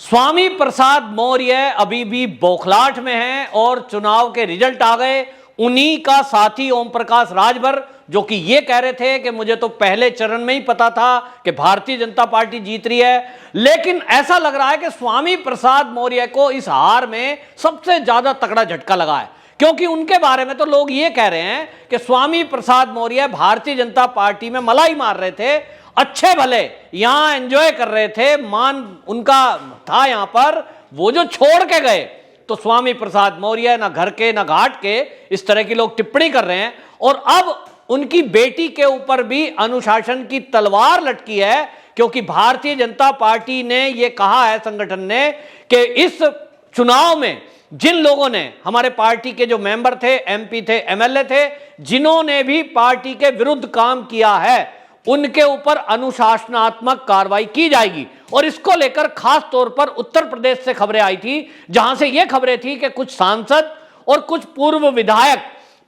स्वामी प्रसाद मौर्य अभी भी बौखलाहट में हैं और चुनाव के रिजल्ट आ गए। उन्हीं का साथी ओम प्रकाश राजभर, जो कि ये कह रहे थे कि मुझे तो पहले चरण में ही पता था कि भारतीय जनता पार्टी जीत रही है, लेकिन ऐसा लग रहा है कि स्वामी प्रसाद मौर्य को इस हार में सबसे ज्यादा तगड़ा झटका लगा है, क्योंकि उनके बारे में तो लोग ये कह रहे हैं कि स्वामी प्रसाद मौर्य भारतीय जनता पार्टी में मलाई मार रहे थे, अच्छे भले यहां एंजॉय कर रहे थे, मान उनका था यहां पर, वो जो छोड़ के गए तो स्वामी प्रसाद मौर्य ना घर के ना घाट के, इस तरह की लोग टिप्पणी कर रहे हैं। और अब उनकी बेटी के ऊपर भी अनुशासन की तलवार लटकी है, क्योंकि भारतीय जनता पार्टी ने यह कहा है, संगठन ने, कि इस चुनाव में जिन लोगों ने, हमारे पार्टी के जो मेंबर थे, एमपी थे, एमएलए थे, जिन्होंने भी पार्टी के विरुद्ध काम किया है, उनके ऊपर अनुशासनात्मक कार्रवाई की जाएगी। और इसको लेकर खास तौर पर उत्तर प्रदेश से खबरें आई थी, जहां से यह खबरें थी कि कुछ सांसद और कुछ पूर्व विधायक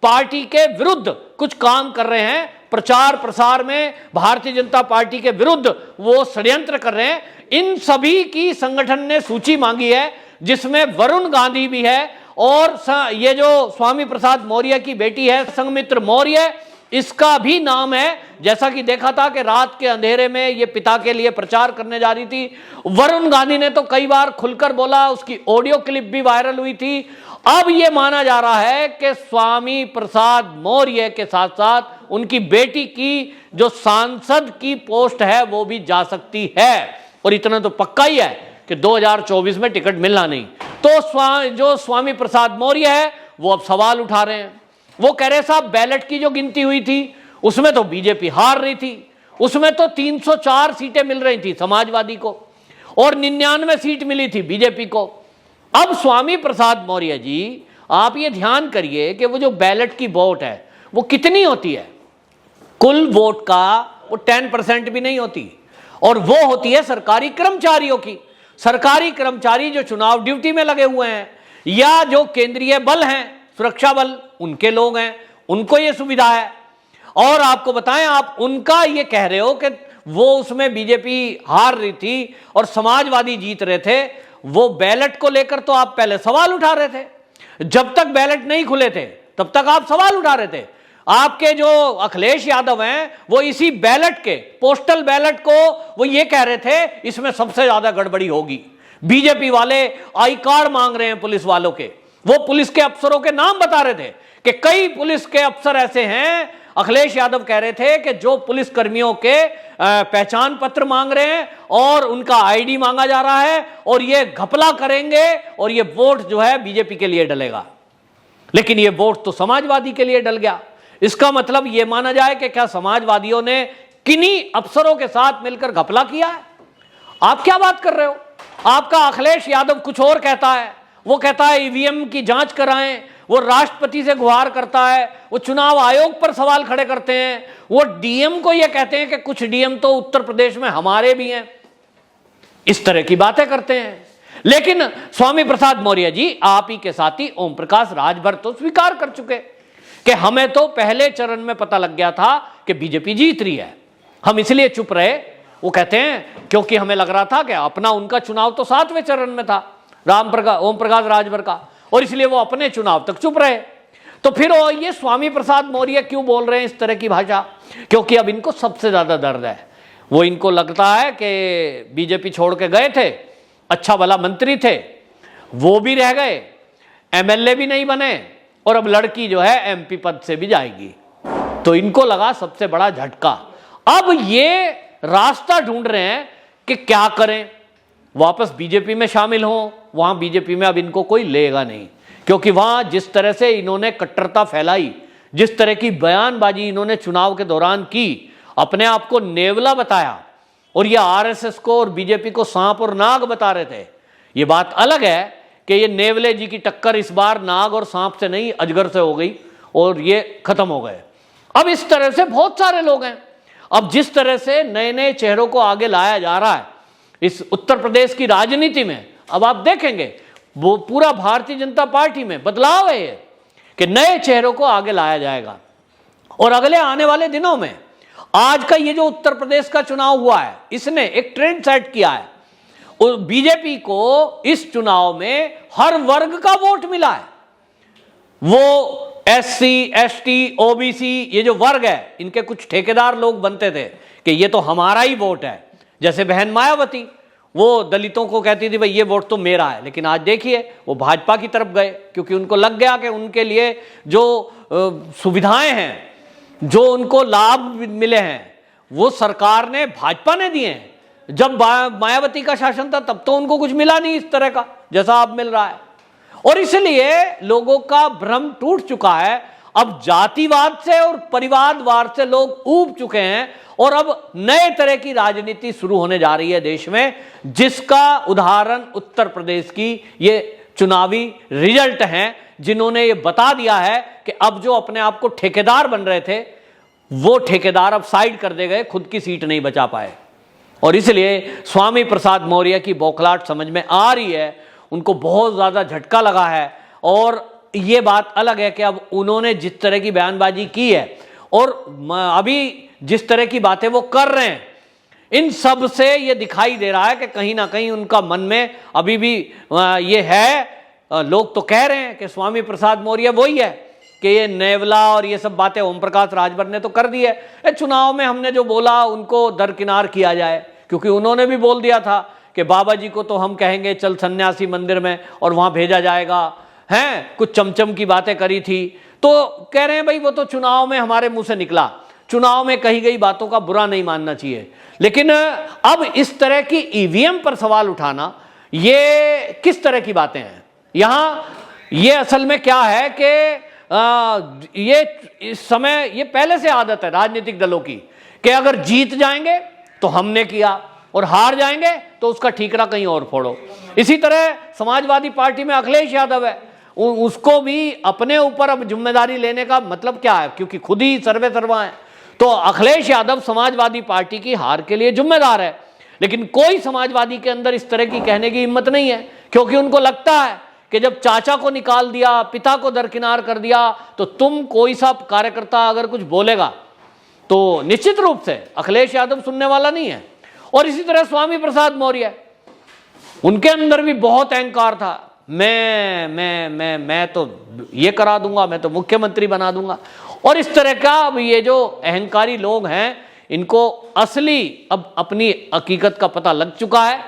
पार्टी के विरुद्ध कुछ काम कर रहे हैं, प्रचार प्रसार में भारतीय जनता पार्टी के विरुद्ध वो षड्यंत्र कर रहे हैं। इन सभी की संगठन ने सूची मांगी है, जिसमें वरुण गांधी भी है और ये जो स्वामी प्रसाद मौर्य की बेटी है संघमित्र मौर्य, इसका भी नाम है। जैसा कि देखा था कि रात के अंधेरे में ये पिता के लिए प्रचार करने जा रही थी। वरुण गांधी ने तो कई बार खुलकर बोला, उसकी ऑडियो क्लिप भी वायरल हुई थी। अब ये माना जा रहा है कि स्वामी प्रसाद मौर्य के साथ साथ उनकी बेटी की जो सांसद की पोस्ट है वो भी जा सकती है। और इतना तो पक्का ही है कि 2024 में टिकट मिलना नहीं। तो जो स्वामी प्रसाद मौर्य है वो अब सवाल उठा रहे हैं। वो कह रहे साहब, बैलेट की जो गिनती हुई थी उसमें तो बीजेपी हार रही थी, उसमें तो 304 सीटें मिल रही थी समाजवादी को और 99 सीट मिली थी बीजेपी को। अब स्वामी प्रसाद मौर्य जी, आप ये ध्यान करिए कि वो जो बैलेट की वोट है वो कितनी होती है, कुल वोट का वो 10% भी नहीं होती, और वो होती है सरकारी कर्मचारियों की। सरकारी कर्मचारी जो चुनाव ड्यूटी में लगे हुए हैं या जो केंद्रीय बल हैं, सुरक्षा बल, उनके लोग हैं, उनको ये सुविधा है। और आपको बताएं, आप उनका ये कह रहे हो कि वो उसमें बीजेपी हार रही थी और समाजवादी जीत रहे थे। वो बैलेट को लेकर तो आप पहले सवाल उठा रहे थे, जब तक बैलेट नहीं खुले थे तब तक आप सवाल उठा रहे थे। आपके जो अखिलेश यादव हैं वो इसी बैलेट के, पोस्टल बैलेट को वो ये कह रहे थे इसमें सबसे ज्यादा गड़बड़ी होगी। बीजेपी वाले आई कार्ड मांग रहे हैं पुलिस वालों के, वो पुलिस के अफसरों के नाम बता रहे थे कि कई पुलिस के अफसर ऐसे हैं, अखिलेश यादव कह रहे थे कि जो पुलिस कर्मियों के पहचान पत्र मांग रहे हैं और उनका आईडी मांगा जा रहा है और ये घपला करेंगे और ये वोट जो है बीजेपी के लिए डलेगा। लेकिन ये वोट तो समाजवादी के लिए डल गया। इसका मतलब ये माना जाए कि क्या समाजवादियों ने किन्हीं अफसरों के साथ मिलकर घपला किया है? आप क्या बात कर रहे हो? आपका अखिलेश यादव कुछ और कहता है, वो कहता है ईवीएम की जांच कराएं, वो राष्ट्रपति से गुहार करता है, वो चुनाव आयोग पर सवाल खड़े करते हैं, वो डीएम को ये कहते हैं कि कुछ डीएम तो उत्तर प्रदेश में हमारे भी हैं, इस तरह की बातें करते हैं। लेकिन स्वामी प्रसाद मौर्य जी, आप ही के साथी ओम प्रकाश राजभर तो स्वीकार कर चुके कि हमें तो पहले चरण में पता लग गया था कि बीजेपी जीत रही है, हम इसलिए चुप रहे। वो कहते हैं क्योंकि हमें लग रहा था कि अपना, उनका चुनाव तो 7वें चरण में था ओम प्रकाश राजभर का, और इसलिए वो अपने चुनाव तक चुप रहे। तो फिर ये स्वामी प्रसाद मौर्य क्यों बोल रहे हैं इस तरह की भाषा? क्योंकि अब इनको सबसे ज्यादा दर्द है। वो इनको लगता है कि बीजेपी छोड़ के गए थे, अच्छा भला मंत्री थे, वो भी रह गए, एमएलए भी नहीं बने, और अब लड़की जो है एमपी पद से भी जाएगी। तो इनको लगा सबसे बड़ा झटका। अब ये रास्ता ढूंढ रहे हैं कि क्या करें, वापस बीजेपी में शामिल हों। वहां बीजेपी में अब इनको कोई लेगा नहीं, क्योंकि वहां जिस तरह से इन्होंने कट्टरता फैलाई, जिस तरह की बयानबाजी इन्होंने चुनाव के दौरान की, अपने आप को नेवला बताया, और ये आरएसएस को और बीजेपी को सांप और नाग बता रहे थे। ये बात अलग है कि ये नेवले जी की टक्कर इस बार नाग और सांप से नहीं, अजगर से हो गई और ये खत्म हो गए। अब इस तरह से बहुत सारे लोग हैं। अब जिस तरह से नए नए चेहरों को आगे लाया जा रहा है इस उत्तर प्रदेश की राजनीति में, अब आप देखेंगे वो पूरा भारतीय जनता पार्टी में बदलाव है ये, कि नए चेहरों को आगे लाया जाएगा। और अगले आने वाले दिनों में आज का ये जो उत्तर प्रदेश का चुनाव हुआ है, इसने एक ट्रेंड सेट किया है बीजेपी को इस चुनाव में हर वर्ग का वोट मिला है। वो एससी, एसटी, ओबीसी, ये जो वर्ग है, इनके कुछ ठेकेदार लोग बनते थे कि ये तो हमारा ही वोट है। जैसे बहन मायावती, वो दलितों को कहती थी भाई ये वोट तो मेरा है, लेकिन आज देखिए वो भाजपा की तरफ गए, क्योंकि उनको लग गया कि उनके लिए जो सुविधाएं हैं, जो उनको लाभ मिले हैं, वो सरकार ने, भाजपा ने दिए हैं। जब मायावती का शासन था तब तो उनको कुछ मिला नहीं इस तरह का जैसा अब मिल रहा है, और इसलिए लोगों का भ्रम टूट चुका है। अब जातिवाद से और परिवारवाद से लोग ऊब चुके हैं, और अब नए तरह की राजनीति शुरू होने जा रही है देश में, जिसका उदाहरण उत्तर प्रदेश की ये चुनावी रिजल्ट हैं, जिन्होंने ये बता दिया है कि अब जो अपने आप को ठेकेदार बन रहे थे, वो ठेकेदार अब साइड कर दे गए, खुद की सीट नहीं बचा पाए। और इसलिए स्वामी प्रसाद मौर्य की बौखलाहट समझ में आ रही है, उनको बहुत ज्यादा झटका लगा है। और ये बात अलग है कि अब उन्होंने जिस तरह की बयानबाजी की है और अभी जिस तरह की बातें वो कर रहे हैं, इन सब से ये दिखाई दे रहा है कि कहीं ना कहीं उनका मन में अभी भी ये है। लोग तो कह रहे हैं कि स्वामी प्रसाद मौर्य वही है कि ये नेवला और ये सब बातें ओम प्रकाश राजभर ने तो कर दी है। चुनाव में हमने जो बोला उनको दरकिनार किया जाए, क्योंकि उन्होंने भी बोल दिया था कि बाबा जी को तो हम कहेंगे चल सन्यासी मंदिर में और वहां भेजा जाएगा, हैं कुछ चमचम की बातें करी थी। तो कह रहे हैं भाई वो तो चुनाव में हमारे मुंह से निकला, चुनाव में कही गई बातों का बुरा नहीं मानना चाहिए। लेकिन अब इस तरह की ईवीएम पर सवाल उठाना, ये किस तरह की बातें हैं? यहां ये असल में क्या है कि ये इस समय ये पहले से आदत है राजनीतिक दलों की कि अगर जीत जाएंगे तो हमने किया और हार जाएंगे तो उसका ठीकरा कहीं और फोड़ो। इसी तरह समाजवादी पार्टी में अखिलेश यादव है, उसको भी अपने ऊपर अब जिम्मेदारी लेने का मतलब क्या है, क्योंकि खुद ही सर्वे सर्वा है। तो अखिलेश यादव समाजवादी पार्टी की हार के लिए जिम्मेदार है, लेकिन कोई समाजवादी के अंदर इस तरह की कहने की हिम्मत नहीं है, क्योंकि उनको लगता है कि जब चाचा को निकाल दिया, पिता को दरकिनार कर दिया, तो तुम कोई सा कार्यकर्ता अगर कुछ बोलेगा तो निश्चित रूप से अखिलेश यादव सुनने वाला नहीं है। और इसी तरह स्वामी प्रसाद मौर्य, उनके अंदर भी बहुत अहंकार था, मैं तो ये करा दूंगा, मैं तो मुख्यमंत्री बना दूंगा। और इस तरह का अब ये जो अहंकारी लोग हैं, इनको असली अब अपनी हकीकत का पता लग चुका है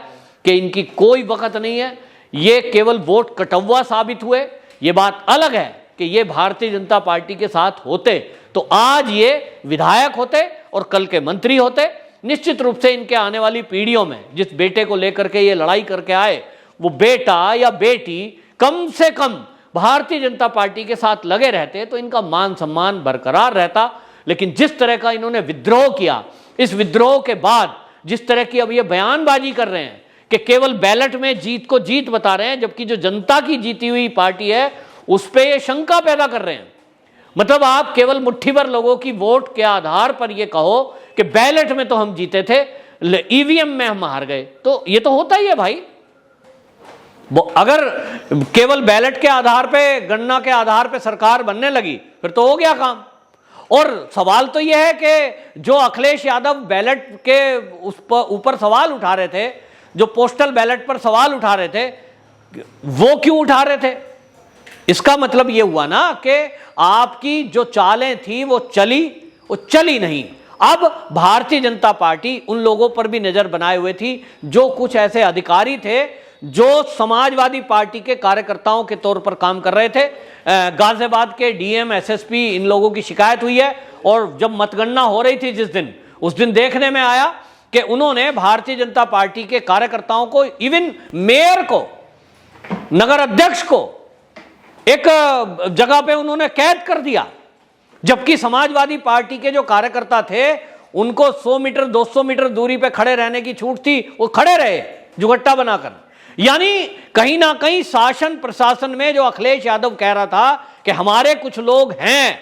कि इनकी कोई वक़्त नहीं है, ये केवल वोट कटौवा साबित हुए। ये बात अलग है कि ये भारतीय जनता पार्टी के साथ होते तो आज ये विधायक होते और कल के मंत्री होते। निश्चित रूप से इनके आने वाली पीढ़ियों में जिस बेटे को लेकर के ये लड़ाई करके आए, वो बेटा या बेटी कम से कम भारतीय जनता पार्टी के साथ लगे रहते तो इनका मान सम्मान बरकरार रहता। लेकिन जिस तरह का इन्होंने विद्रोह किया, इस विद्रोह के बाद जिस तरह की अब ये बयानबाजी कर रहे हैं कि केवल बैलेट में जीत को जीत बता रहे हैं, जबकि जो जनता की जीती हुई पार्टी है उस पर ये शंका पैदा कर रहे हैं। मतलब आप केवल मुट्ठी भर लोगों की वोट के आधार पर ये कहो कि बैलेट में तो हम जीते थे, ईवीएम में हम हार गए, तो ये तो होता ही है भाई। अगर केवल बैलेट के आधार पे, गणना के आधार पे सरकार बनने लगी फिर तो हो गया काम। और सवाल तो यह है कि जो अखिलेश यादव बैलेट के उस पर ऊपर सवाल उठा रहे थे, जो पोस्टल बैलेट पर सवाल उठा रहे थे, वो क्यों उठा रहे थे? इसका मतलब यह हुआ ना कि आपकी जो चालें थी वो चली नहीं। अब भारतीय जनता पार्टी उन लोगों पर भी नजर बनाए हुए थी जो कुछ ऐसे अधिकारी थे जो समाजवादी पार्टी के कार्यकर्ताओं के तौर पर काम कर रहे थे। गाजियाबाद के डीएम, एसएसपी, इन लोगों की शिकायत हुई है। और जब मतगणना हो रही थी उस दिन देखने में आया कि उन्होंने भारतीय जनता पार्टी के कार्यकर्ताओं को, इवन मेयर को, नगर अध्यक्ष को एक जगह पे उन्होंने कैद कर दिया, जबकि समाजवादी पार्टी के जो कार्यकर्ता थे उनको 100 मीटर 200 मीटर दूरी पे खड़े रहने की छूट थी, वो खड़े रहे जुगट्टा बनाकर। यानी कहीं ना कहीं शासन प्रशासन में जो अखिलेश यादव कह रहा था कि हमारे कुछ लोग हैं,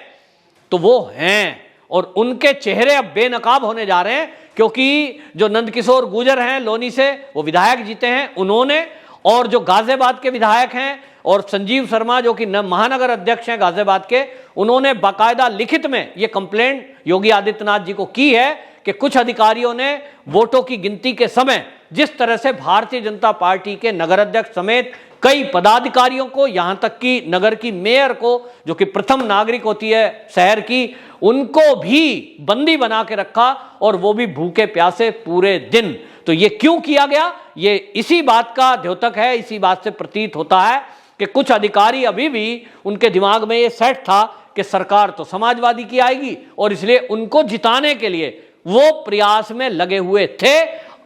तो वो हैं, और उनके चेहरे अब बेनकाब होने जा रहे हैं। क्योंकि जो नंदकिशोर गुर्जर हैं लोनी से, वो विधायक जीते हैं उन्होंने, और जो गाजियाबाद के विधायक हैं और संजीव शर्मा जो कि महानगर अध्यक्ष हैं गाजियाबाद के, उन्होंने बाकायदा लिखित में ये कंप्लेंट योगी आदित्यनाथ जी को की है कि कुछ अधिकारियों ने वोटों की गिनती के समय जिस तरह से भारतीय जनता पार्टी के नगर अध्यक्ष समेत कई पदाधिकारियों को, यहां तक कि नगर की मेयर को, जो कि प्रथम नागरिक होती है शहर की, उनको भी बंदी बना के रखा, और वो भी भूखे प्यासे पूरे दिन। तो ये क्यों किया गया? ये इसी बात का द्योतक है, इसी बात से प्रतीत होता है कि कुछ अधिकारी अभी भी उनके दिमाग में ये सेट था कि सरकार तो समाजवादी की आएगी, और इसलिए उनको जिताने के लिए वो प्रयास में लगे हुए थे।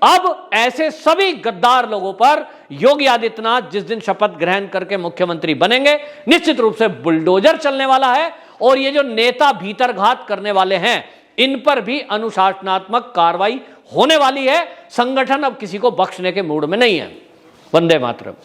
अब ऐसे सभी गद्दार लोगों पर योगी आदित्यनाथ जिस दिन शपथ ग्रहण करके मुख्यमंत्री बनेंगे, निश्चित रूप से बुलडोजर चलने वाला है, और ये जो नेता भीतरघात करने वाले हैं, इन पर भी अनुशासनात्मक कार्रवाई होने वाली है। संगठन अब किसी को बख्शने के मूड में नहीं है। वंदे मातरम।